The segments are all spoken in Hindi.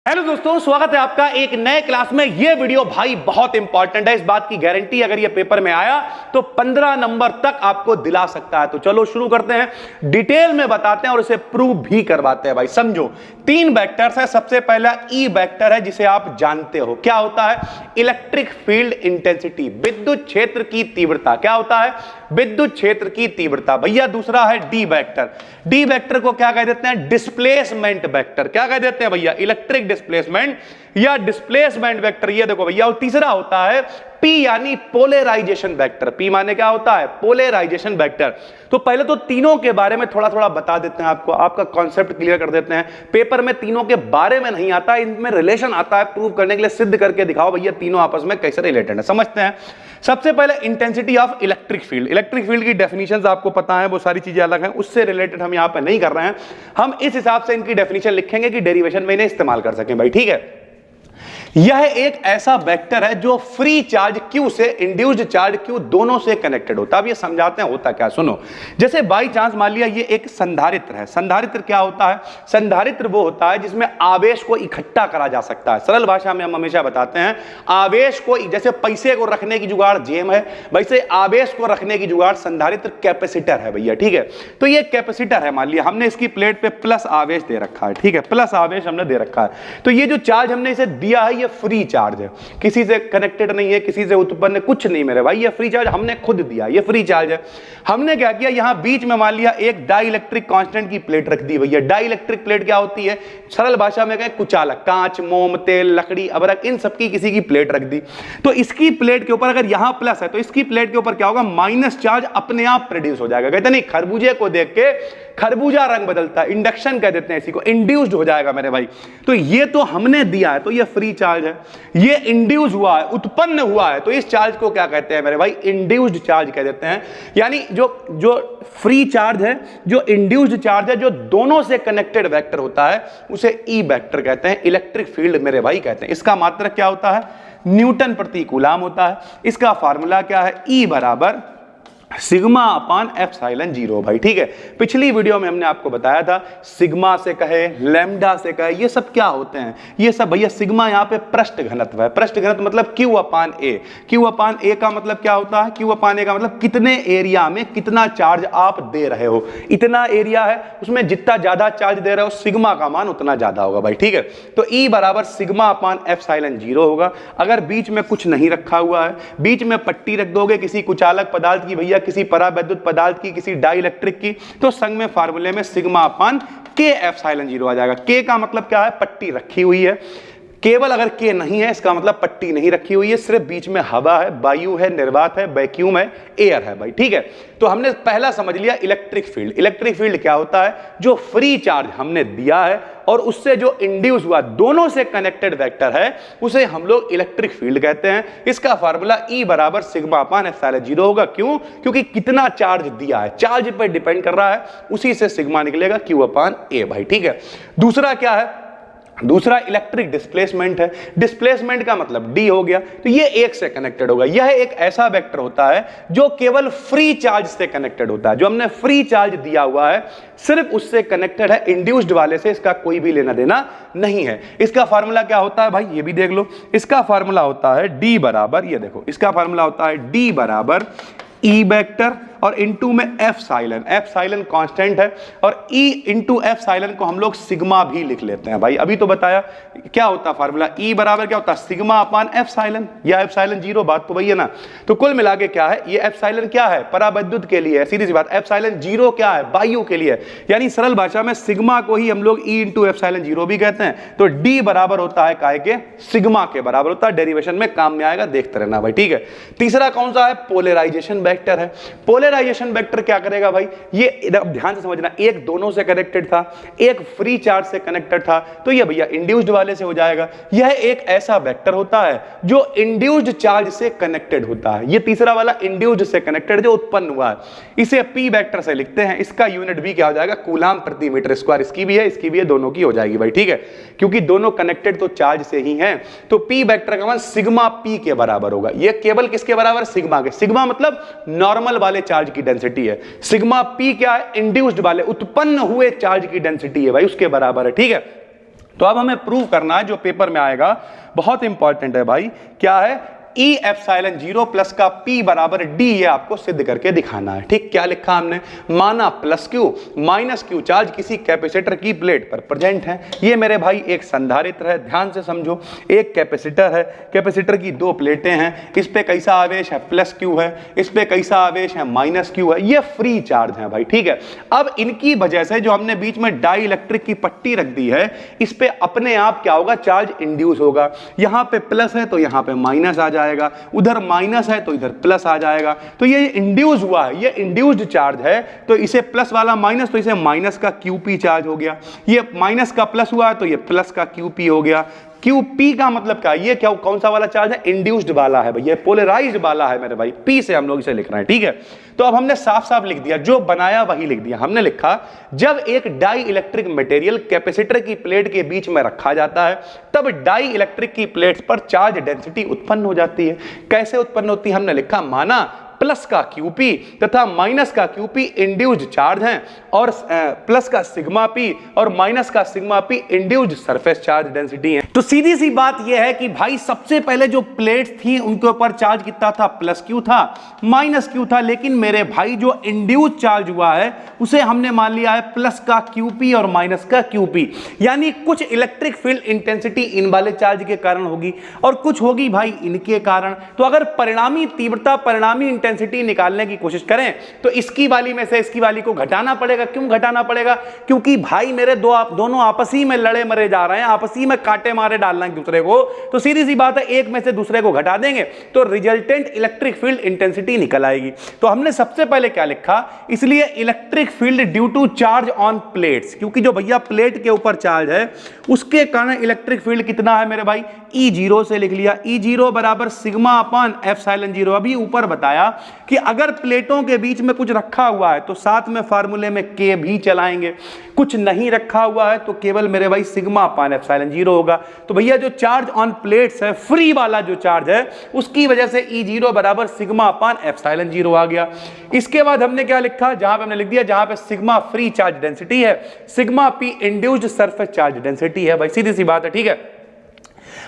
हेलो दोस्तों, स्वागत है आपका एक नए क्लास में। ये वीडियो भाई बहुत इंपॉर्टेंट है, इस बात की गारंटी अगर ये पेपर में आया तो 15 नंबर तक आपको दिला सकता है। तो चलो शुरू करते हैं, डिटेल में बताते हैं और इसे प्रूव भी करवाते हैं। भाई समझो, तीन वेक्टर्स है। सबसे पहला ई वेक्टर है जिसे आप जानते हो, क्या होता है? इलेक्ट्रिक फील्ड इंटेंसिटी, विद्युत क्षेत्र की तीव्रता। क्या होता है? विद्युत क्षेत्र की तीव्रता। भैया दूसरा है डी वेक्टर। डी वेक्टर को क्या कह देते हैं? Displacement vector. क्या कह देते हैं भैया? इलेक्ट्रिक डिस्प्लेसमेंट या डिस्प्लेसमेंट वेक्टर। ये देखो भैया। और तीसरा होता है पी यानी पोलराइजेशन वेक्टर। पी माने क्या होता है? Polarisation vector. तो पहले तो तीनों के बारे में थोड़ा थोड़ा बता देते हैं आपको, आपका कॉन्सेप्ट क्लियर कर देते हैं। पेपर में तीनों के बारे में नहीं आता, इनमें रिलेशन आता है। प्रूव करने के लिए सिद्ध करके दिखाओ भैया तीनों आपस में कैसे रिलेटेड है, समझते हैं। सबसे पहले intensity of electric field. Electric field की डेफिनेशंस आपको पता है, वो सारी चीजें अलग हैं, उससे रिलेटेड हम यहां पे नहीं कर रहे हैं। हम इस हिसाब से इनकी डेफिनेशन लिखेंगे कि डेरिवेशन में इन्हें इस्तेमाल कर सकें भाई, ठीक है। यह एक ऐसा वेक्टर है जो फ्री चार्ज Q से इंड्यूस्ड चार्ज Q दोनों से कनेक्टेड होता है। अब ये समझाते हैं होता क्या, सुनो। जैसे बाई चांस मान लिया ये एक संधारित्र है। संधारित्र क्या होता है? संधारित्र वो होता है जिसमें आवेश को इकट्ठा करा जा सकता है। सरल भाषा में हम हमेशा बताते हैं, आवेश को, जैसे पैसे को रखने की जुगाड़ जेम है, वैसे आवेश को रखने की जुगाड़ संधारित्र कैपेसिटर है भैया, ठीक है। तो ये कैपेसिटर है, मान लिया हमने इसकी प्लेट पे प्लस आवेश दे रखा है, ठीक है, प्लस आवेश हमने दे रखा है। तो ये जो चार्ज हमने इसे दिया है ये फ्री चार्ज है, किसी से कनेक्टेड नहीं है, किसी से उत्पन्न कुछ नहीं मेरे भाई, ये फ्री चार्ज हमने खुद दिया, ये फ्री चार्ज है। हमने क्या किया, यहां बीच में मान लिया एक डाई इलेक्ट्रिक कांस्टेंट की प्लेट रख दी भैया। डाई इलेक्ट्रिक प्लेट क्या होती है? सरल भाषा में कहें कुचालक, कांच, मोम, तेल, लकड़ी, अबरक, इन सबकी किसी की प्लेट रख दी। तो इसकी प्लेट के ऊपर अगर यहां प्लस है तो इसकी प्लेट के ऊपर क्या होगा? माइनस चार्ज अपने आप प्रोड्यूस हो जाएगा। कहते नहीं, खरबूजे को देख के खरबूजा रंग बदलता है, इंडक्शन कह देते हैं इसी को, इंड्यूस्ड हो जाएगा मेरे भाई। तो ये तो हमने दिया है, तो ये फ्री चार्ज है। ये इंड्यूस हुआ है, उत्पन्न हुआ है, तो इस चार्ज को क्या कहते हैं मेरे भाई? इंड्यूस्ड चार्ज कह देते हैं। यानी जो फ्री चार्ज है, जो इंड्यूस्ड चार्ज है, जो दोनों से कनेक्टेड वेक्टर होता है, उसे ई वेक्टर कहते हैं, इलेक्ट्रिक फील्ड मेरे भाई कहते हैं। इसका मात्रक क्या होता है? न्यूटन प्रति कूलाम होता है। इसका फार्मूला क्या है? ई बराबर सिग्मा अपान एप्सिलॉन जीरो भाई, ठीक है। पिछली वीडियो में हमने आपको बताया था, सिग्मा से कहे, लैम्डा से कहे, ये सब क्या होते हैं? ये सब भैया, सिग्मा यहाँ पे पृष्ठ घनत्व है। पृष्ठ घनत्व मतलब Q upon A। Q upon A का मतलब क्या होता है? Q अपान A का मतलब कितने एरिया में कितना चार्ज आप दे रहे हो। इतना एरिया है, उसमें जितना ज्यादा चार्ज दे रहे हो, सिग्मा का मान उतना ज्यादा होगा भाई, ठीक है। तो E बराबर सिग्मा अपान एप्सिलॉन जीरो होगा। अगर बीच में कुछ नहीं रखा हुआ है, बीच में पट्टी रख दोगे किसी कुचालक पदार्थ की भैया, किसी परावैद्युत पदार्थ की, किसी डाई इलेक्ट्रिक की, तो संग में फार्मूले में सिग्मा अपान के एप्सिलॉन जीरो आ जाएगा। के का मतलब क्या है? पट्टी रखी हुई है। केवल अगर के नहीं है इसका मतलब पट्टी नहीं रखी हुई है, सिर्फ बीच में हवा है, वायु है, निर्वात है, वैक्यूम है, एयर है भाई, ठीक है। तो हमने पहला समझ लिया इलेक्ट्रिक फील्ड। इलेक्ट्रिक फील्ड क्या होता है? जो फ्री चार्ज हमने दिया है और उससे जो इंड्यूस हुआ, दोनों से कनेक्टेड वेक्टर है, उसे हम लोग इलेक्ट्रिक फील्ड कहते हैं। इसका फार्मूला ई बराबर सिग्मा अपान एप्सिलॉन जीरो होगा। क्यों? क्योंकि कितना चार्ज दिया है, चार्ज पर डिपेंड कर रहा है, उसी से सिग्मा निकलेगा Q अपान A भाई, ठीक है। दूसरा क्या है? दूसरा इलेक्ट्रिक डिस्प्लेसमेंट है। डिस्प्लेसमेंट का मतलब डी हो गया, तो ये एक से कनेक्टेड होगा। यह एक ऐसा वेक्टर होता है जो केवल फ्री चार्ज से कनेक्टेड होता है। जो हमने फ्री चार्ज दिया हुआ है सिर्फ उससे कनेक्टेड है, इंड्यूस्ड वाले से इसका कोई भी लेना देना नहीं है। इसका फार्मूला क्या होता है भाई? ये भी देख लो। इसका फार्मूला होता है डी बराबर, ये देखो, इसका फार्मूला होता है डी बराबर ई वेक्टर और इनटू में एप्सिलॉन। एप्सिलॉन कांस्टेंट है और ई इनटू एप्सिलॉन को हम लोग सिग्मा भी लिख लेते हैं भाई। अभी तो बताया क्या होता है फार्मूला। ई बराबर क्या होता है? सिग्मा अपान एप्सिलॉन या एप्सिलॉन जीरो, बात तो वही है ना। तो कुल मिला के क्या है? ये एप्सिलॉन क्या है? परावैद्युत के लिए है, सीधी सी बात। एप्सिलॉन जीरो क्या है? वायु के लिए। यानी सरल भाषा में सिग्मा को ही हम लोग ई इंटू एप्सिलॉन जीरो भी कहते हैं। तो डी बराबर होता है काय के? सिग्मा के बराबर होता है। डेरिवेशन में काम में आएगा, देखते रहना भाई, ठीक है। तीसरा कौन सा है? पोलराइजेशन वेक्टर है। पोलराइजेशन वेक्टर क्या करेगा भाई? ये ध्यान से समझना, एक दोनों से कनेक्टेड था, एक फ्री चार्ज से कनेक्टेड था, तो ये भैया इंड्यूस्ड वाले से हो जाएगा। यह एक ऐसा वेक्टर होता है जो इंड्यूस्ड चार्ज से कनेक्टेड होता है। ये तीसरा वाला इंड्यूस्ड से कनेक्टेड जो उत्पन्न हुआ है, इसे पी वेक्टर से लिखते हैं। इसका यूनिट भी क्या हो जाएगा? कूलाम प्रति मीटर स्क्वायर। इसकी भी है, इसकी भी है, दोनों की हो जाएगी भाई, ठीक है। क्योंकि दोनों कनेक्टेड तो चार्ज से ही हैं, तो पी वेक्टर का मान सिग्मा पी के बराबर होगा। ये केवल किसके बराबर? सिग्मा के। सिग्मा मतलब नॉर्मल वाले चार्ज की डेंसिटी है। सिग्मा पी क्या है? इंड्यूस्ड वाले, उत्पन्न हुए चार्ज की डेंसिटी है भाई, उसके बराबर है, ठीक है। तो अब हमें प्रूव करना है, जो पेपर में आएगा बहुत इंपॉर्टेंट है भाई, क्या है, ई एप्सिलॉन 0 प्लस का P बराबर D, ये आपको सिद्ध करके दिखाना है। ठीक, क्या लिखा हमने, माना plus Q minus Q charge किसी कैपेसिटर की प्लेट पर प्रेजेंट है। ये मेरे भाई एक संधारित्र है, ध्यान से समझो, एक कैपेसिटर है, कैपेसिटर की दो प्लेटें हैं, इस पे कैसा आवेश है, प्लस Q है, इस पे कैसा आवेश है, माइनस Q है, ये फ्री चार्ज है भाई। ठीक है, अब इनकी वजह से जो हमने बीच में डाई इलेक्ट्रिक की पट्टी रख दी है, इस पे अपने आप क्या होगा, चार्ज इंड्यूस होगा। यहां पे प्लस है तो यहां पे माइनस आ जाएगा, उधर माइनस है तो इधर प्लस आ जाएगा। तो ये इंड्यूस हुआ है, ये इंड्यूस्ड चार्ज है, तो इसे प्लस वाला माइनस, तो इसे माइनस का QP चार्ज हो गया। ये माइनस का प्लस हुआ है तो ये प्लस का QP हो गया। QP का मतलब क्या, ये क्या, कौन सा वाला चार्ज है, इंड्यूस्ड वाला है भाई, ये पोलराइज्ड वाला है मेरे भाई, P से हम लोग इसे लिख रहे हैं। ठीक है, तो अब हमने साफ साफ लिख दिया, जो बनाया वही लिख दिया। हमने लिखा, जब एक डाई इलेक्ट्रिक मटेरियल कैपेसिटर की प्लेट के बीच में रखा जाता है, तब डाई इलेक्ट्रिक की प्लेट्स पर चार्ज डेंसिटी उत्पन्न हो जाती है। कैसे उत्पन्न होती है, हमने लिखा, माना प्लस का QP तथा माइनस का QP इंड्यूस्ड चार्ज हैं, और प्लस का सिग्मा P और माइनस का sigma P induced surface charge density है। तो सीधी सी बात यह है कि भाई सबसे पहले जो प्लेट्स थी उनके ऊपर चार्ज कितना था, प्लस Q था, माइनस Q था, लेकिन मेरे भाई जो इंड्यूस्ड चार्ज हुआ है उसे हमने मान लिया है प्लस का QP और माइनस का QP, यानी कुछ इलेक्ट्रिक फील्ड इंटेंसिटी इन वाले चार्ज के कारण होगी और कुछ होगी भाई इनके कारण। तो अगर परिणामी तीव्रता, परिणामी इंटेंसिटी निकालने की कोशिश करें तो इसकी वाली में से इसकी वाली को घटाना पड़ेगा। क्यों घटाना पड़ेगा, क्योंकि भाई मेरे दोनों आपसी में लड़े मरे जा रहे हैं, आपसी में काटे मारे डालना एक दूसरे को, तो सीधी सी बात है एक में से दूसरे को घटा देंगे तो रिजल्टेंट इलेक्ट्रिक फील्ड इंटेंसिटी निकल आएगी। तो हमने सबसे पहले क्या लिखा, इसलिए electric field due to charge on plates, क्योंकि जो भैया प्लेट के ऊपर चार्ज है उसके कारण इलेक्ट्रिक फील्ड कितना है मेरे भाई, E0 से लिख लिया, E0 बराबर सिग्मा अपान एप्सिलॉन 0। अभी ऊपर बताया कि अगर प्लेटों के बीच में कुछ रखा हुआ है तो साथ में फार्मूले में K भी चलाएंगे, कुछ नहीं रखा हुआ है तो केवल मेरे भाई सिग्मा अपान एप्सिलॉन 0 होगा। तो भैया जो चार्ज ऑन प्लेट्स है, फ्री वाला जो चार्ज है, उसकी वजह से E0 बराबर सिग्मा अपान एप्सिलॉन 0 आ गया। इसके बाद हमने क्या लिखा, जहां पे हमने लिख दिया, जहां पे सिग्मा फ्री चार्ज डेंसिटी है, sigma P induced surface charge density है भाई, सीधी सी बात है। ठीक है,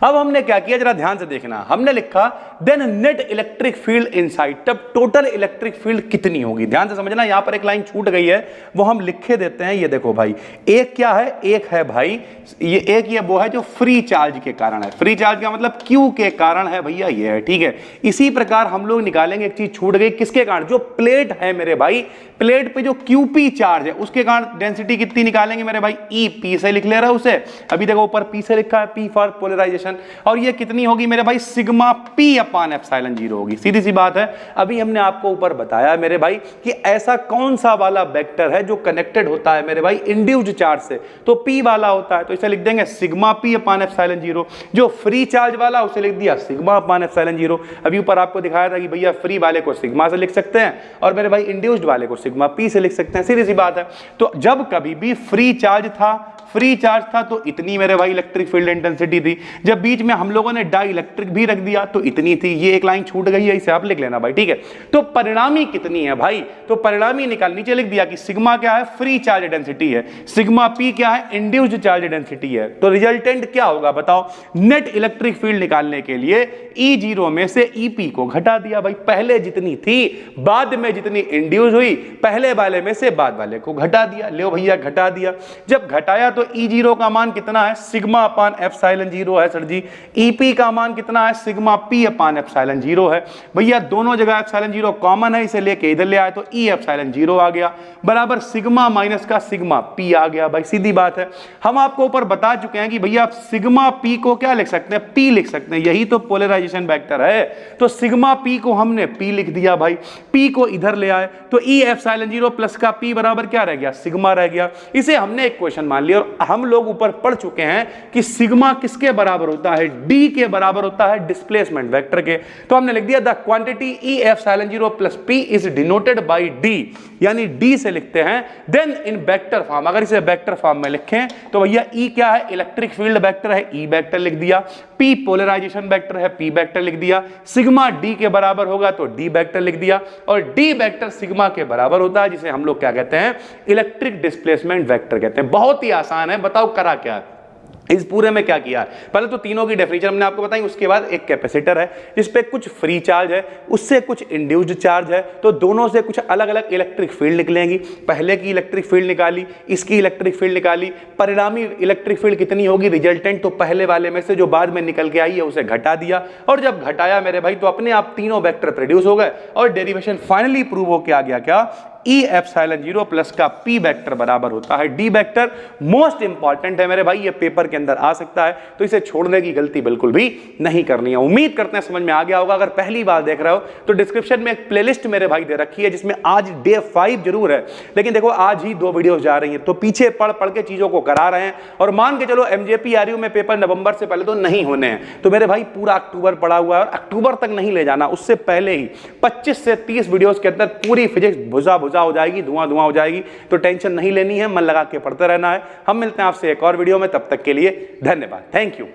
अब हमने क्या किया, जरा ध्यान से देखना, हमने लिखा then net electric field inside, तब टोटल इलेक्ट्रिक फील्ड कितनी होगी। ध्यान से समझना, यहां पर एक लाइन छूट गई है, वो हम लिखे देते हैं। ये देखो भाई, एक क्या है, एक है भाई ये, एक ये वो है जो फ्री चार्ज के कारण है, फ्री चार्ज का मतलब Q के कारण है भैया, ये है। ठीक है, इसी प्रकार हम लोग निकालेंगे, एक चीज छूट गई, किसके कारण, जो प्लेट है मेरे भाई, प्लेट पे जो QP चार्ज है उसके कारण डेंसिटी कितनी निकालेंगे मेरे भाई, EP से लिख ले रहा है उसे, अभी देखो ऊपर P से लिखा है, P फॉर पोलराइजेशन, और ये कितनी होगी मेरे भाई, सिग्मा P अपान एप्सिलॉन 0 होगी। सीधी सी बात है, अभी हमने आपको ऊपर बताया मेरे भाई कि ऐसा कौन सा वाला वेक्टर है जो कनेक्टेड होता है मेरे भाई इंड्यूस्ड चार्ज से, तो P वाला होता है, तो इसे लिख देंगे सिग्मा P अपान एप्सिलॉन 0। जो फ्री चार्ज वाला उसे लिख दिया सिग्मा अपान एप्सिलॉन 0। अभी ऊपर आपको दिखाया था कि भैया फ्री वाले को सिग्मा से लिख सकते हैं और मेरे भाई इंड्यूस्ड वाले को सिग्मा P से लिख सकते हैं, सीधी सी बात है। तो जब कभी भी फ्री चार्ज था तो इतनी मेरे भाई इलेक्ट्रिक फील्ड इंटेंसिटी थी, जब बीच में हम लोगों ने डाई इलेक्ट्रिक भी रख दिया तो इतनी थी। ये एक लाइन छूट गई है, इसे आप लिख लेना भाई। ठीक है, तो परिणामी कितनी है भाई, तो परिणामी निकाल, नीचे लिख दिया कि सिग्मा क्या है, फ्री चार्ज डेंसिटी है, सिग्मा P क्या है, इंड्यूस्ड चार्ज डेंसिटी है। तो रिजल्टेंट क्या होगा बताओ, नेट इलेक्ट्रिक फील्ड निकालने के लिए E0 में से EP को घटा दिया भाई, पहले जितनी थी बाद में जितनी इंड्यूस हुई, पहले वाले में से बाद वाले को घटा दिया। लो भैया घटा दिया, जब घटाया तो E0 का मान कितना है, सिग्मा अपान एप्सिलॉन 0 है सर जी। EP का मान कितना है, सिग्मा P अपान एप्सिलॉन 0 है भैया, दोनों जगह एप्सिलॉन 0 कॉमन है, इसे लेके इधर ले आए तो E एप्सिलॉन 0 आ गया, बराबर सिग्मा माइनस का सिग्मा P आ गया भाई, सीधी बात है। हम आपको ऊपर बता चुके हैं कि भैया आप सिग्मा P को क्या लिख सकते हैं, P लिख सकते हैं, यही तो पोलराइजेशन वेक्टर है। तो सिग्मा P को हमने P लिख दिया भाई, P को इधर ले आए तो E एप्सिलॉन 0 प्लस का P बराबर क्या रह गया, सिग्मा रह गया। इसे हमने एक क्वेश्चन मान लिया और हम लोग ऊपर पढ़ चुके हैं कि सिग्मा किसके बराबर होता है, D के बराबर होता है डिस्प्लेसमेंट वेक्टर के। तो हमने लिख दिया the quantity E epsilon 0 plus P is denoted by D, यानी D से लिखते हैं। देन इन वेक्टर फॉर्म, अगर इसे वेक्टर फॉर्म में लिखें तो भैया E क्या है, इलेक्ट्रिक फील्ड वेक्टर है, E वेक्टर लिख दिया, P पोलराइजेशन वेक्टर है, P वेक्टर लिख दिया, सिग्मा D के बराबर होगा तो D वेक्टर लिख दिया, और D वेक्टर सिग्मा के बराबर होता है, जिसे हम लोग क्या कहते हैं, इलेक्ट्रिक डिस्प्लेसमेंट वेक्टर कहते हैं। बहुत ही आसान है, बताओ करा क्या है। इस पूरे में क्या किया है, पहले तो तीनों की डेफिनेशन हमने आपको बताई, उसके बाद एक कैपेसिटर है जिस पे कुछ फ्री चार्ज है, उससे कुछ इंड्यूस्ड चार्ज है, तो दोनों से कुछ अलग अलग इलेक्ट्रिक फील्ड निकलेंगी। पहले की इलेक्ट्रिक फील्ड निकाली, इसकी इलेक्ट्रिक फील्ड निकाली, परिणामी इलेक्ट्रिक फील्ड कितनी होगी रिजल्टेंट, तो पहले वाले में से जो बाद में निकल के आई है उसे घटा दिया, और जब घटाया मेरे भाई तो अपने आप तीनों वेक्टर प्रोड्यूस हो गए, और डेरिवेशन फाइनली प्रूव होकर आ गया क्या, E एप्सिलॉन 0 प्लस का P वेक्टर बराबर होता है D वेक्टर। मोस्ट इंपॉर्टेंट है मेरे भाई, ये पेपर के अंदर आ सकता है, तो इसे छोड़ने की गलती बिल्कुल भी नहीं करनी है। उम्मीद करते हैं समझ में आ गया होगा। अगर पहली बार देख रहे हो तो डिस्क्रिप्शन में एक प्लेलिस्ट मेरे भाई दे रखी है, जिसमें आज डे 5 जरूर है, लेकिन देखो आज ही 2 वीडियो जा रही हैं, तो पीछे पढ़ पढ़ के चीजों को करा रहे हैं। और मान के चलो MJP RU में पेपर नवंबर से पहले तो नहीं होने हैं, तो मेरे भाई पूरा अक्टूबर पड़ा हुआ है, और अक्टूबर तक नहीं ले जाना, उससे पहले ही 25 से 30 वीडियोस के अंदर पूरी फिजिक्स भुजा भुजा हो जाएगी, धुआं हो जाएगी। तो टेंशन नहीं लेनी है, मन लगा के पढ़ते रहना है। हम मिलते हैं आपसे एक और वीडियो में, तब तक के लिए धन्यवाद, थैंक यू।